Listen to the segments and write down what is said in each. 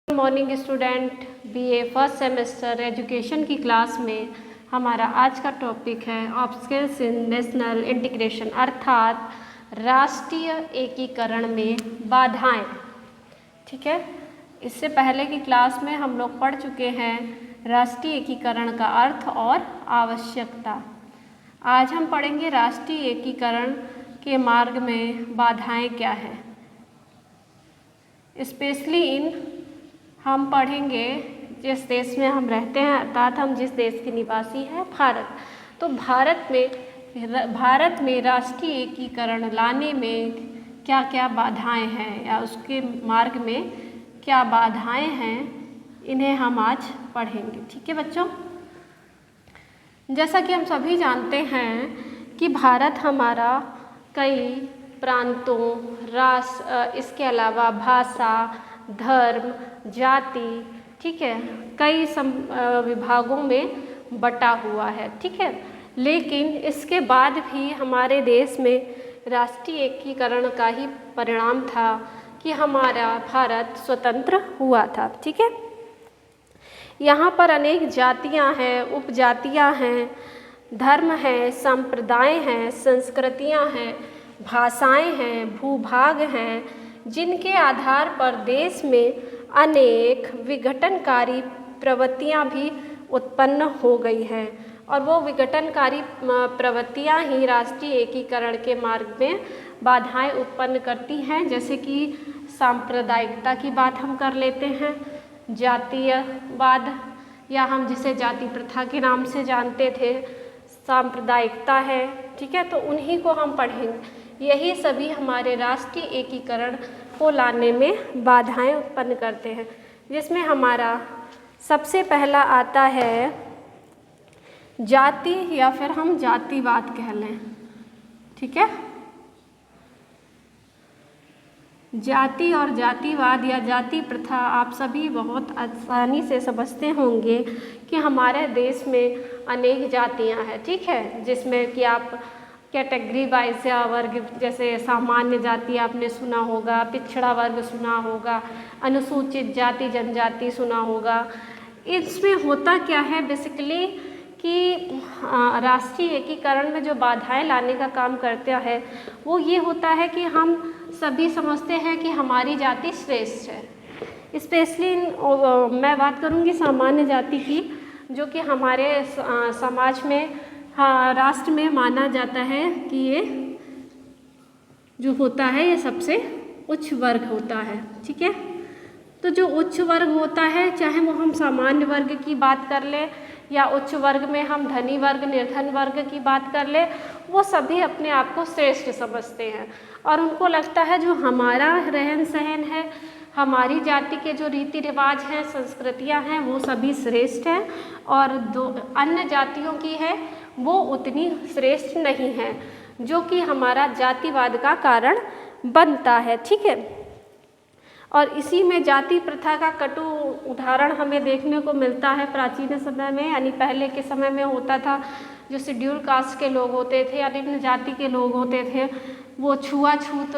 Morning student, BA first semester education की class में हमारा आज का टॉपिक है ऑब्स्टेकल्स इन नेशनल इंटीग्रेशन, अर्थात राष्ट्रीय एकीकरण में बाधाएं। ठीक है, इससे पहले की क्लास में हम लोग पढ़ चुके हैं राष्ट्रीय एकीकरण का अर्थ और आवश्यकता। आज हम पढ़ेंगे राष्ट्रीय एकीकरण के मार्ग में बाधाएं क्या है। स्पेशली हम पढ़ेंगे जिस देश में हम रहते हैं, अर्थात हम जिस देश के निवासी हैं, भारत। तो भारत में राष्ट्रीय एकीकरण लाने में क्या क्या बाधाएं हैं या उसके मार्ग में क्या बाधाएं हैं, इन्हें हम आज पढ़ेंगे। ठीक है बच्चों, जैसा कि हम सभी जानते हैं कि भारत हमारा कई प्रांतों, इसके अलावा भाषा, धर्म, जाति, ठीक है, कई विभागों में बटा हुआ है। ठीक है, लेकिन इसके बाद भी हमारे देश में राष्ट्रीय एकीकरण का ही परिणाम था कि हमारा भारत स्वतंत्र हुआ था। ठीक है, यहाँ पर अनेक जातियाँ हैं, उपजातियाँ हैं, धर्म हैं, संप्रदाय हैं, संस्कृतियाँ हैं, भाषाएं हैं, भूभाग हैं, जिनके आधार पर देश में अनेक विघटनकारी प्रवृत्तियां भी उत्पन्न हो गई हैं और वो विघटनकारी प्रवृत्तियां ही राष्ट्रीय एकीकरण के मार्ग में बाधाएं उत्पन्न करती हैं। जैसे कि सांप्रदायिकता की बात हम कर लेते हैं, जातीयवाद या हम जिसे जाति प्रथा के नाम से जानते थे, सांप्रदायिकता है। ठीक है, तो उन्हीं को हम पढ़ेंगे। यही सभी हमारे राष्ट्रीय एकीकरण को लाने में बाधाएं उत्पन्न करते हैं, जिसमें हमारा सबसे पहला आता है जाति, या फिर हम जातिवाद कह लें। ठीक है, जाति और जातिवाद या जाति प्रथा आप सभी बहुत आसानी से समझते होंगे कि हमारे देश में अनेक जातियां हैं। ठीक है, जिसमें कि आप कैटेगरी वाइज या वर्ग, जैसे सामान्य जाति आपने सुना होगा, पिछड़ा वर्ग सुना होगा, अनुसूचित जाति जनजाति सुना होगा। इसमें होता क्या है बेसिकली कि राष्ट्रीय एकीकरण में जो बाधाएं लाने का काम करता है वो ये होता है कि हम सभी समझते हैं कि हमारी जाति श्रेष्ठ है। स्पेशली मैं बात करूँगी सामान्य जाति की, जो कि हमारे समाज में, राष्ट्र में माना जाता है कि ये जो होता है ये सबसे उच्च वर्ग होता है। ठीक है, तो जो उच्च वर्ग होता है, चाहे वो हम सामान्य वर्ग की बात कर ले या उच्च वर्ग में हम धनी वर्ग, निर्धन वर्ग की बात कर ले, वो सभी अपने आप को श्रेष्ठ समझते हैं और उनको लगता है जो हमारा रहन सहन है, हमारी जाति के जो रीति रिवाज हैं, संस्कृतियां हैं, वो सभी श्रेष्ठ हैं और दो अन्य जातियों की है वो उतनी श्रेष्ठ नहीं है, जो कि हमारा जातिवाद का कारण बनता है। ठीक है, और इसी में जाति प्रथा का कटु उदाहरण हमें देखने को मिलता है प्राचीन समय में, यानी पहले के समय में होता था जो शेड्यूल कास्ट के लोग होते थे या निम्न जाति के लोग होते थे, वो छुआछूत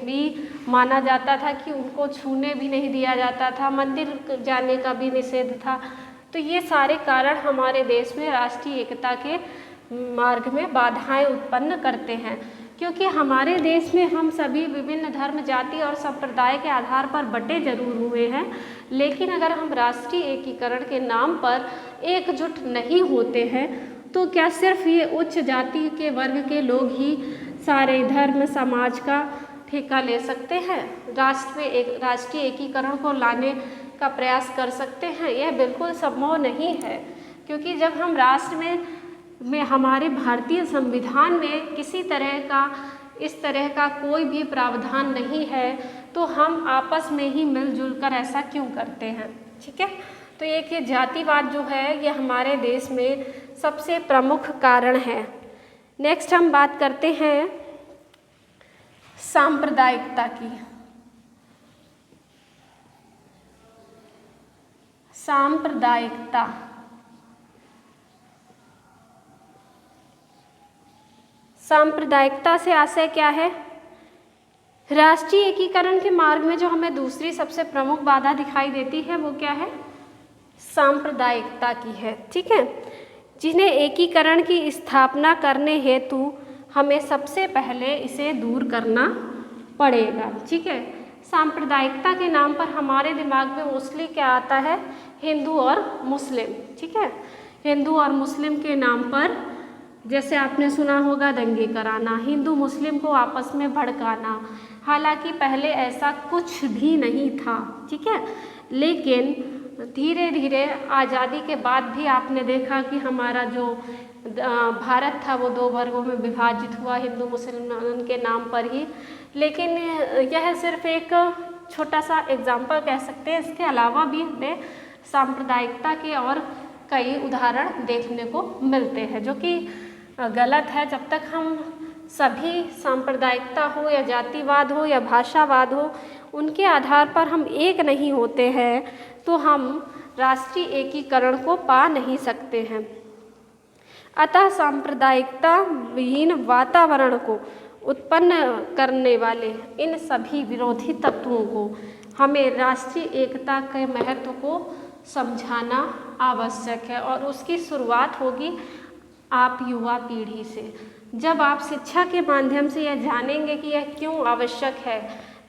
भी माना जाता था कि उनको छूने भी नहीं दिया जाता था, मंदिर जाने का भी निषेध था। तो ये सारे कारण हमारे देश में राष्ट्रीय एकता के मार्ग में बाधाएं उत्पन्न करते हैं, क्योंकि हमारे देश में हम सभी विभिन्न धर्म, जाति और संप्रदाय के आधार पर बटे जरूर हुए हैं, लेकिन अगर हम राष्ट्रीय एकीकरण के नाम पर एकजुट नहीं होते हैं तो क्या सिर्फ ये उच्च जाति के वर्ग के लोग ही सारे धर्म समाज का ठेका ले सकते हैं, राष्ट्र में एक राष्ट्रीय एकीकरण को लाने का प्रयास कर सकते हैं? यह बिल्कुल संभव नहीं है, क्योंकि जब हम राष्ट्र में हमारे भारतीय संविधान में किसी तरह का इस तरह का कोई भी प्रावधान नहीं है तो हम आपस में ही मिलजुल कर ऐसा क्यों करते हैं? ठीक है, तो ये जातिवाद जो है ये hमारे देश में सबसे प्रमुख कारण है। नेक्स्ट हम बात करते हैं सांप्रदायिकता की। सांप्रदायिकता, सांप्रदायिकता से आशय क्या है राष्ट्रीय एकीकरण के मार्ग में जो हमें दूसरी सबसे प्रमुख बाधा दिखाई देती है वो क्या है? सांप्रदायिकता की है। ठीक है, जिन्हें एकीकरण की स्थापना करने हेतु हमें सबसे पहले इसे दूर करना पड़ेगा। ठीक है, सांप्रदायिकता के नाम पर हमारे दिमाग में मोस्टली क्या आता है? हिंदू और मुस्लिम। ठीक है, हिंदू और मुस्लिम के नाम पर जैसे आपने सुना होगा दंगे कराना, हिंदू मुस्लिम को आपस में भड़काना। हालांकि पहले ऐसा कुछ भी नहीं था। ठीक है, लेकिन धीरे धीरे आज़ादी के बाद भी आपने देखा कि हमारा जो भारत था वो दो वर्गों में विभाजित हुआ, हिंदू मुसलमान के नाम पर ही। लेकिन यह सिर्फ एक छोटा सा एग्जाम्पल कह सकते हैं। इसके अलावा भी हमें सांप्रदायिकता के और कई उदाहरण देखने को मिलते हैं जो कि गलत है। जब तक हम सभी सांप्रदायिकता हो या जातिवाद हो या भाषावाद हो, उनके आधार पर हम एक नहीं होते हैं तो हम राष्ट्रीय एकीकरण को पा नहीं सकते हैं। अतः सांप्रदायिकता विहीन वातावरण को उत्पन्न करने वाले इन सभी विरोधी तत्वों को हमें राष्ट्रीय एकता के महत्व को समझाना आवश्यक है और उसकी शुरुआत होगी आप युवा पीढ़ी से। जब आप शिक्षा के माध्यम से यह जानेंगे कि यह क्यों आवश्यक है,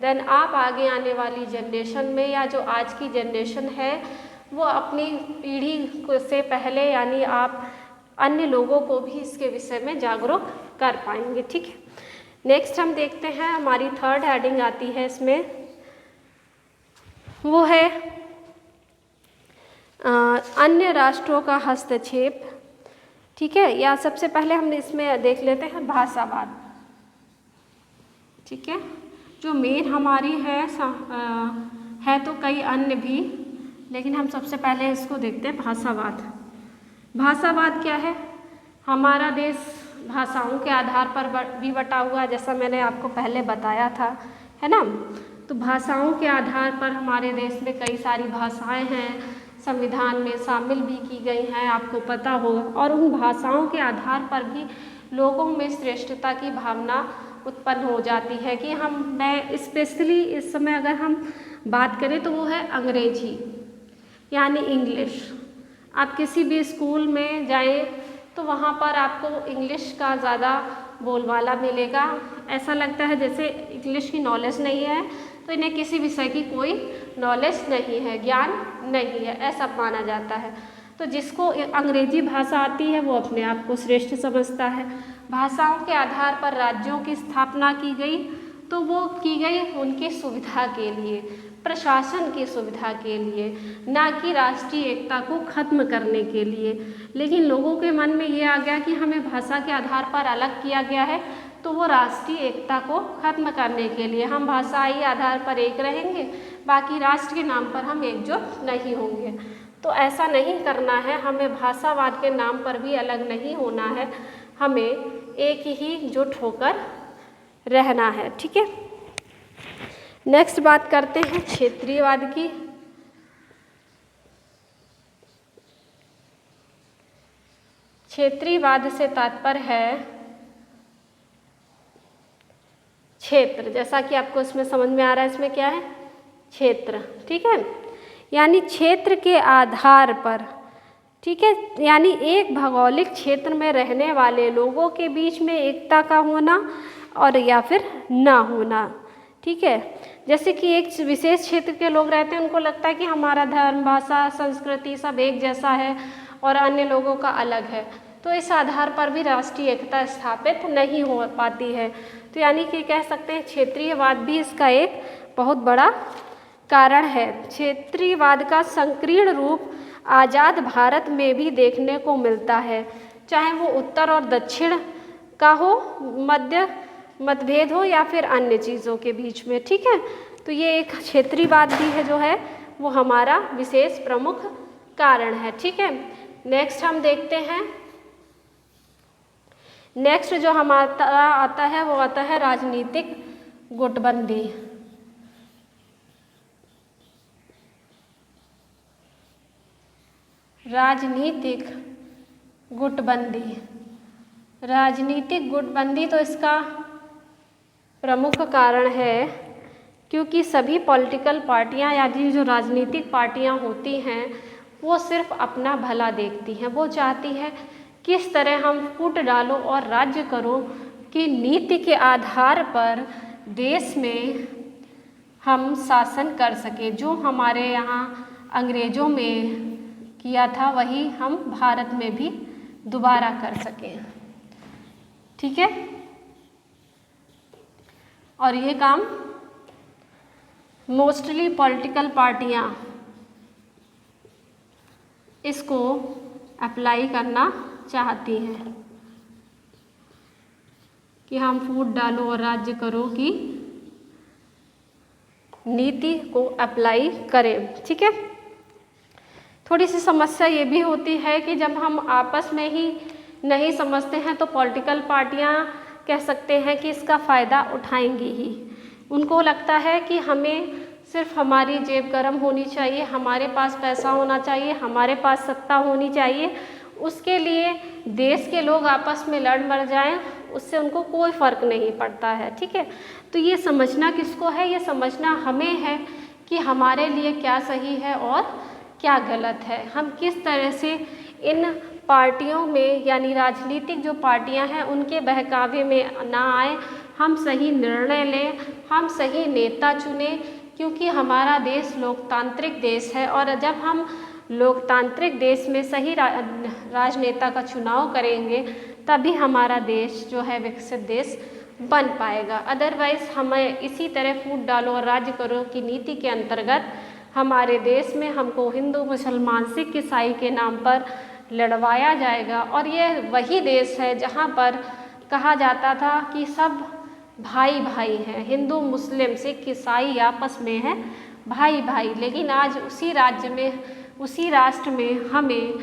देन आप आगे आने वाली जनरेशन में या जो आज की जनरेशन है वो अपनी पीढ़ी से पहले यानी आप अन्य लोगों को भी इसके विषय में जागरूक कर पाएंगे। ठीक है, नेक्स्ट हम देखते हैं, हमारी थर्ड हेडिंग आती है इसमें, वो है अन्य राष्ट्रों का हस्तक्षेप। ठीक है, या सबसे पहले हम इसमें देख लेते हैं भाषावाद। ठीक है, जो मेन हमारी है तो कई अन्य भी, लेकिन हम सबसे पहले इसको देखते हैं भाषावाद। भाषावाद क्या है? हमारा देश भाषाओं के आधार पर भी बटा हुआ है, जैसा मैंने आपको पहले बताया था, है ना। तो भाषाओं के आधार पर हमारे देश में कई सारी भाषाएं हैं, संविधान में शामिल भी की गई हैं, आपको पता होगा। और उन भाषाओं के आधार पर भी लोगों में श्रेष्ठता की भावना उत्पन्न हो जाती है कि मैं स्पेशली इस समय अगर हम बात करें तो वो है अंग्रेजी यानी इंग्लिश। आप किसी भी स्कूल में जाएं तो वहाँ पर आपको इंग्लिश का ज़्यादा बोलबाला मिलेगा। ऐसा लगता है जैसे इंग्लिश की नॉलेज नहीं है तो इन्हें किसी विषय की कोई नॉलेज नहीं है, ज्ञान नहीं है, ऐसा माना जाता है। तो जिसको अंग्रेजी भाषा आती है वो अपने आप को श्रेष्ठ समझता है। भाषाओं के आधार पर राज्यों की स्थापना की गई तो वो की गई उनकी सुविधा के लिए, प्रशासन की सुविधा के लिए, ना कि राष्ट्रीय एकता को खत्म करने के लिए। लेकिन लोगों के मन में ये आ गया कि हमें भाषा के आधार पर अलग किया गया है तो वो राष्ट्रीय एकता को खत्म करने के लिए हम भाषाई आधार पर एक रहेंगे, बाकी राष्ट्र के नाम पर हम एकजुट नहीं होंगे। तो ऐसा नहीं करना है, हमें भाषावाद के नाम पर भी अलग नहीं होना है, हमें एक ही जुट होकर रहना है। ठीक है, नेक्स्ट बात करते हैं क्षेत्रीयवाद की। क्षेत्रीयवाद से तात्पर्य है क्षेत्र, जैसा कि आपको इसमें समझ में आ रहा है, इसमें क्या है? क्षेत्र। ठीक है, यानी क्षेत्र के आधार पर, ठीक है, यानी एक भौगोलिक क्षेत्र में रहने वाले लोगों के बीच में एकता का होना और या फिर ना होना। ठीक है, जैसे कि एक विशेष क्षेत्र के लोग रहते हैं, उनको लगता है कि हमारा धर्म, भाषा, संस्कृति सब एक जैसा है और अन्य लोगों का अलग है, तो इस आधार पर भी राष्ट्रीय एकता स्थापित नहीं हो पाती है। तो यानी कि कह सकते हैं क्षेत्रीयवाद भी इसका एक बहुत बड़ा कारण है। क्षेत्रीयवाद का संकीर्ण रूप आज़ाद भारत में भी देखने को मिलता है, चाहे वो उत्तर और दक्षिण का हो, मतभेद हो या फिर अन्य चीज़ों के बीच में। ठीक है, तो ये एक क्षेत्रीयवाद भी है जो है वो हमारा विशेष प्रमुख कारण है। ठीक है, नेक्स्ट हम देखते हैं, नेक्स्ट जो हमारा आता है वो आता है राजनीतिक गुटबंदी। राजनीतिक गुटबंदी, राजनीतिक गुटबंदी तो इसका प्रमुख कारण है क्योंकि सभी पॉलिटिकल पार्टियां या जो राजनीतिक पार्टियां होती हैं वो सिर्फ अपना भला देखती हैं। वो चाहती है किस तरह हम फूट डालो और राज्य करो कि नीति के आधार पर देश में हम शासन कर सके। जो हमारे यहाँ अंग्रेज़ों में किया था वही हम भारत में भी दोबारा कर सकें। ठीक है, और ये काम मोस्टली पॉलिटिकल पार्टियां इसको अप्लाई करना चाहती हैं कि हम फूट डालो और राज्य करो की नीति को अप्लाई करें। ठीक है, थोड़ी सी समस्या ये भी होती है कि जब हम आपस में ही नहीं समझते हैं तो पॉलिटिकल पार्टियां कह सकते हैं कि इसका फ़ायदा उठाएंगी ही। उनको लगता है कि हमें सिर्फ हमारी जेब गर्म होनी चाहिए, हमारे पास पैसा होना चाहिए, हमारे पास सत्ता होनी चाहिए, उसके लिए देश के लोग आपस में लड़ मर जाएं, उससे उनको कोई फ़र्क नहीं पड़ता है। ठीक है, तो ये समझना किसको है? ये समझना हमें है कि हमारे लिए क्या सही है और क्या गलत है। हम किस तरह से इन पार्टियों में यानी राजनीतिक जो पार्टियां हैं उनके बहकावे में ना आए, हम सही निर्णय लें, हम सही नेता चुनें, क्योंकि हमारा देश लोकतांत्रिक देश है और जब हम लोकतांत्रिक देश में सही राजनेता का चुनाव करेंगे तभी हमारा देश जो है विकसित देश बन पाएगा। अदरवाइज़ हमें इसी तरह फूट डालो और राज्य करो की नीति के अंतर्गत हमारे देश में हमको हिंदू मुसलमान सिख ईसाई के नाम पर लड़वाया जाएगा। और ये वही देश है जहाँ पर कहा जाता था कि सब भाई भाई हैं, हिंदू मुस्लिम सिख ईसाई आपस में हैं भाई भाई, लेकिन आज उसी राज्य में उसी राष्ट्र में हमें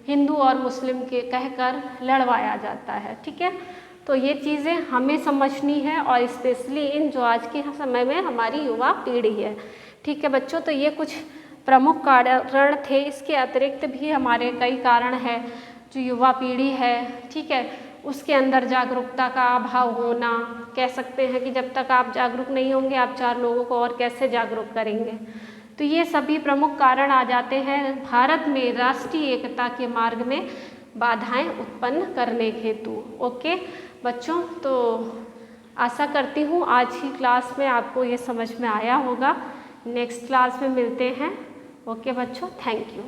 हिंदू और मुस्लिम के कहकर लड़वाया जाता है। ठीक है, तो ये चीज़ें हमें समझनी है और स्पेशली इन जो आज के समय में हमारी युवा पीढ़ी है। ठीक है बच्चों, तो ये कुछ प्रमुख कारण थे। इसके अतिरिक्त भी हमारे कई कारण हैं। जो युवा पीढ़ी है, ठीक है, उसके अंदर जागरूकता का अभाव होना, कह सकते हैं कि जब तक आप जागरूक नहीं होंगे आप 4 लोगों को और कैसे जागरूक करेंगे। तो ये सभी प्रमुख कारण आ जाते हैं भारत में राष्ट्रीय एकता के मार्ग में बाधाएं उत्पन्न करने हेतु। ओके बच्चों, तो आशा करती हूँ आज की क्लास में आपको ये समझ में आया होगा। नेक्स्ट क्लास में मिलते हैं। ओके बच्चों, थैंक यू।